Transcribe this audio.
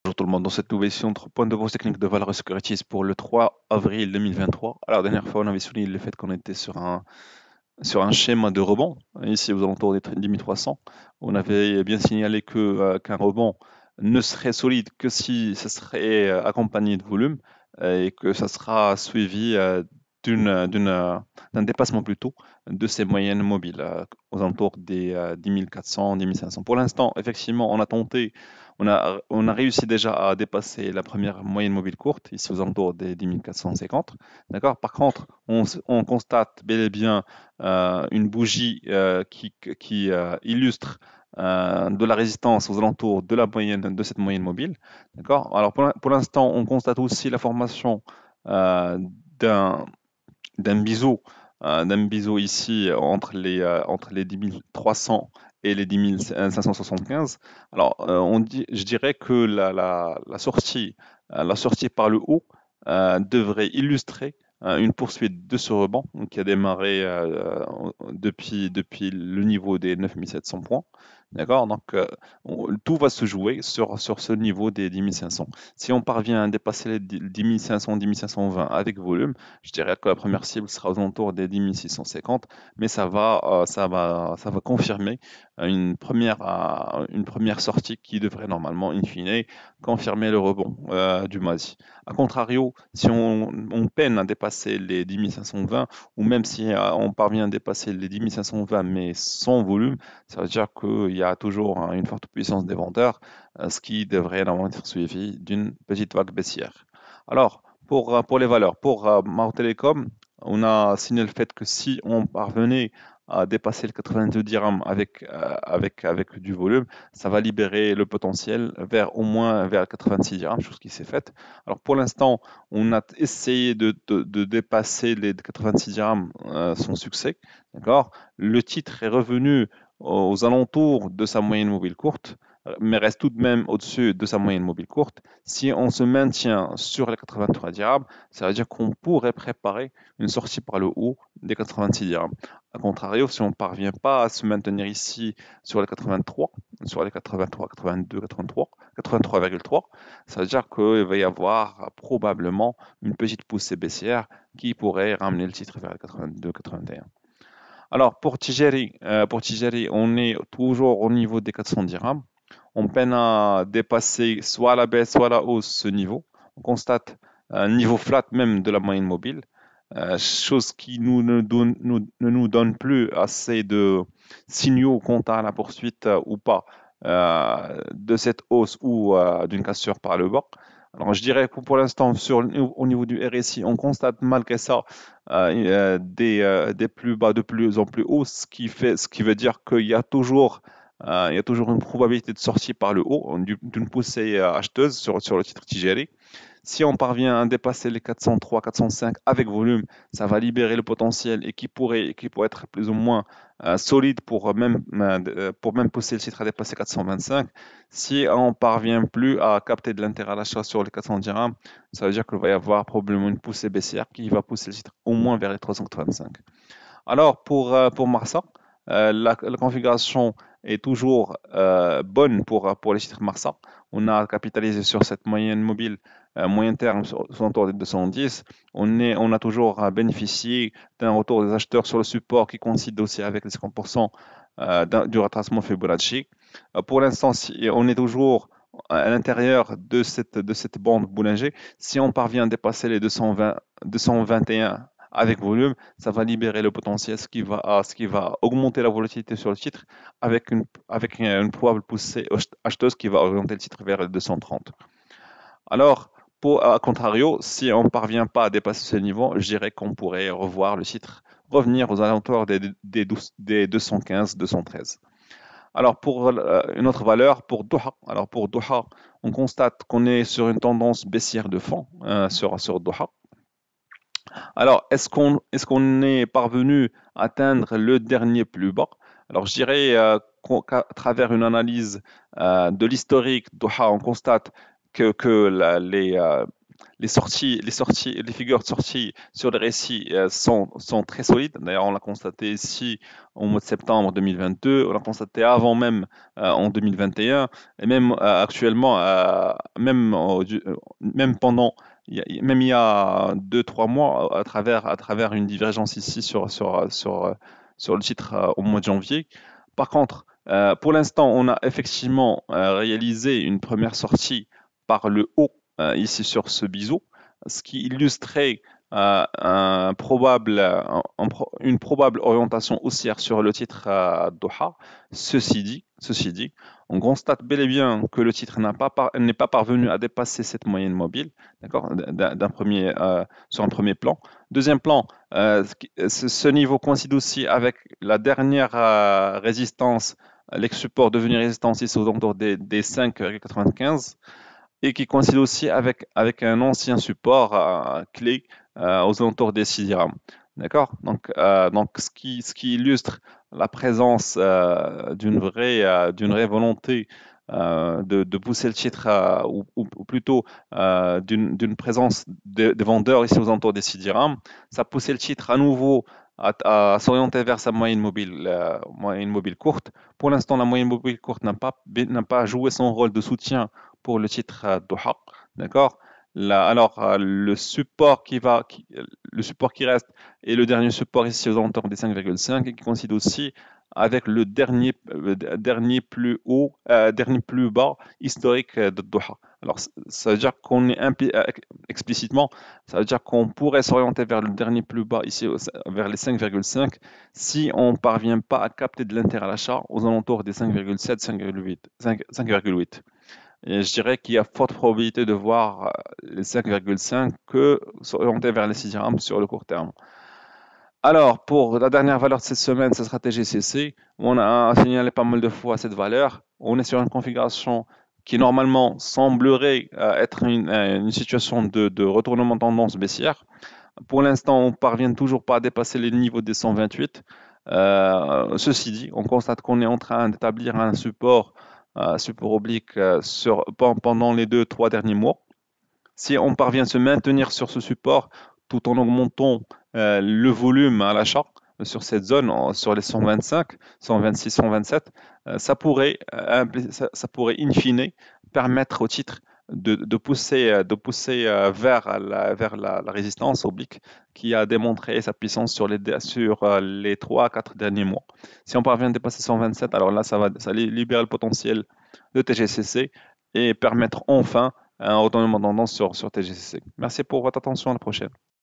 Bonjour tout le monde, dans cette nouvelle session, 3 points de vue techniques de Valor Securities pour le 3 avril 2023. Alors, la dernière fois, on avait souligné le fait qu'on était sur un schéma de rebond, ici aux alentours des 10 300. On avait bien signalé qu'un rebond ne serait solide que si ça serait accompagné de volume et que ça sera suivi d'un dépassement plutôt de ces moyennes mobiles aux alentours des 10 400, 10 500. Pour l'instant, effectivement, on a réussi déjà à dépasser la première moyenne mobile courte, ici aux alentours des 10 450. D'accord. Par contre, on constate bel et bien une bougie qui illustre de la résistance aux alentours de la moyenne de cette moyenne mobile. D'accord. Alors pour l'instant, on constate aussi la formation euh, d'un d'un biseau ici entre les 10 300 et les 10 575. Alors, je dirais que la sortie par le haut devrait illustrer une poursuite de ce rebond qui a démarré depuis le niveau des 9700 points. D'accord? Donc, tout va se jouer sur ce niveau des 10 500. Si on parvient à dépasser les 10 500, 10 520 avec volume, je dirais que la première cible sera aux alentours des 10 650, mais ça va confirmer une première sortie qui devrait normalement, in fine, confirmer le rebond du mardi. A contrario, si on peine à dépasser les 10 520, ou même si on parvient à dépasser les 10 520 mais sans volume, ça veut dire qu'il y a toujours une forte puissance des vendeurs, ce qui devrait normalement être suivi d'une petite vague baissière. Alors, pour les valeurs, pour Mao Telecom, on a signé le fait que si on parvenait à dépasser le 82 dirhams avec du volume, ça va libérer le potentiel au moins vers 86 dirhams, chose qui s'est faite. Alors pour l'instant, on a essayé de dépasser les 86 dirhams sans succès. D'accord. Le titre est revenu aux alentours de sa moyenne mobile courte, mais reste tout de même au-dessus de sa moyenne mobile courte. Si on se maintient sur les 83 dirhams, ça veut dire qu'on pourrait préparer une sortie par le haut des 86 dirhams. A contrario, si on ne parvient pas à se maintenir ici sur les 83, sur les 83, 82, 83, 83,3, ça veut dire qu'il va y avoir probablement une petite poussée baissière qui pourrait ramener le titre vers les 82, 81. Alors pour Tijeri, on est toujours au niveau des 400 dirhams. On peine à dépasser soit à la baisse, soit à la hausse ce niveau. On constate un niveau flat même de la moyenne mobile, chose qui ne nous donne plus assez de signaux quant à la poursuite ou pas de cette hausse ou d'une cassure par le bas. Alors je dirais que pour l'instant, au niveau du RSI, on constate malgré ça des plus bas de plus en plus hauts, ce qui veut dire il y a toujours une probabilité de sortie par le haut d'une poussée acheteuse sur le titre Tigeri. Si on parvient à dépasser les 403, 405 avec volume, ça va libérer le potentiel et qui pourrait être plus ou moins solide pour même pousser le titre à dépasser 425. Si on parvient plus à capter de l'intérêt à l'achat sur les 400 dirhams, ça veut dire qu'il va y avoir probablement une poussée baissière qui va pousser le titre au moins vers les 385. Alors, pour Marsa, la configuration est toujours bonne pour les titres Marsa. On a capitalisé sur cette moyenne mobile, moyen terme, sur autour des 210. On a toujours bénéficié d'un retour des acheteurs sur le support qui coïncide aussi avec les 50% du retracement Fibonacci. Pour l'instant, on est toujours à l'intérieur de cette bande Bollinger. Si on parvient à dépasser les 220, 221 avec volume, ça va libérer le potentiel, ce qui va augmenter la volatilité sur le titre avec une probable poussée acheteuse qui va orienter le titre vers les 230. Alors, à contrario, si on ne parvient pas à dépasser ce niveau, je dirais qu'on pourrait revoir le titre revenir aux alentours des 215, 213. Alors, pour une autre valeur, pour Doha. Alors, pour Doha, on constate qu'on est sur une tendance baissière de fond sur Doha. Alors, est-ce qu'on est parvenu à atteindre le dernier plus bas? Alors, je dirais qu'à travers une analyse de l'historique Doha, on constate que les figures de sortie sur les récits sont très solides. D'ailleurs, on l'a constaté ici au mois de septembre 2022, on l'a constaté avant même en 2021, et même actuellement, même pendant, même il y a 2, 3 mois, à travers une divergence ici sur le titre au mois de janvier. Par contre, pour l'instant, on a effectivement réalisé une première sortie par le haut ici sur ce biseau, ce qui illustrait une probable orientation haussière sur le titre Doha. Ceci dit, on constate bel et bien que le titre n'est pas parvenu à dépasser cette moyenne mobile, d'accord, sur un premier plan. Deuxième plan, ce niveau coïncide aussi avec la dernière résistance, l'ex-support devenu résistance ici aux alentours des 5,95 et qui coïncide aussi avec un ancien support clé aux alentours des 6 dirhams. D'accord? Donc ce qui illustre la présence d'une vraie volonté de pousser le titre, ou plutôt d'une présence des vendeurs ici aux alentours des 6 dirhams. Ça a poussé le titre à nouveau à s'orienter vers sa moyenne mobile courte. Pour l'instant, la moyenne mobile courte n'a pas joué son rôle de soutien pour le titre Doha, d'accord? Alors, le support qui reste est le dernier support ici aux alentours des 5,5 et qui coïncide aussi avec le dernier plus haut, dernier plus bas historique de Doha. Alors, ça veut dire qu'on est explicitement, ça veut dire qu'on pourrait s'orienter vers le dernier plus bas ici, vers les 5,5, si on ne parvient pas à capter de l'intérêt à l'achat aux alentours des 5,7, 5,8. Et je dirais qu'il y a forte probabilité de voir les 5,5 que s'orienter vers les 6 dirhams sur le court terme. Alors, pour la dernière valeur de cette semaine, ce sera TGCC. On a signalé pas mal de fois cette valeur. On est sur une configuration qui normalement semblerait être une situation de retournement de tendance baissière. Pour l'instant, on ne parvient toujours pas à dépasser les niveaux des 128. Ceci dit, on constate qu'on est en train d'établir un support oblique pendant les 2, 3 derniers mois. Si on parvient à se maintenir sur ce support tout en augmentant le volume à l'achat sur cette zone, sur les 125, 126, 127, ça pourrait in fine permettre au titre de pousser vers la résistance oblique qui a démontré sa puissance sur les 3 à 4 derniers mois. Si on parvient à dépasser 127, alors là, ça libère le potentiel de TGCC et permettre enfin un retournement de tendance sur TGCC. Merci pour votre attention, à la prochaine.